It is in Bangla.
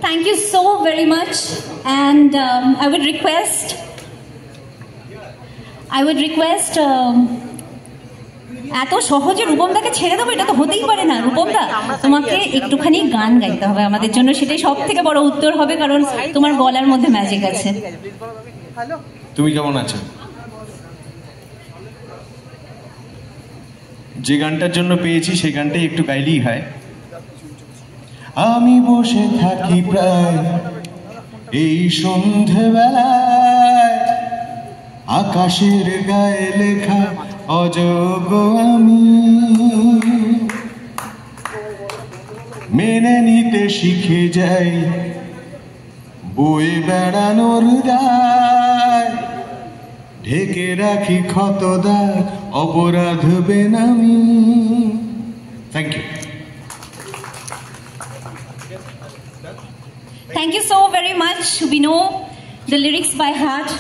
Thank you so very much, and I would request এত সহজে রূপমদাকে ছেড়ে দেবো, এটা তো হতেই পারে না। রূপমদা, তোমাকে একটুখানি গান গাইতে হবে আমাদের জন্য, সেটাই সব থেকে বড় উত্তর হবে, কারণ তোমার গলার মধ্যে ম্যাজিক আছে। তুমি কেমন আছো? যে গানটার জন্য পেয়েছি সেই গানটাই একটু গাইলেই হয়। আমি বসে থাকি প্রায় এই সন্ধেবেলায়, আকাশের গায়ে লেখা অযোগ্য আমি, মেনে নিতে শিখে যাই বয়ে বেড়ানোর দায়, ঢেকে রাখি ক্ষত দাগ অপরাধ বেনামি। Thank you. Thank you so very much. We know the lyrics by heart.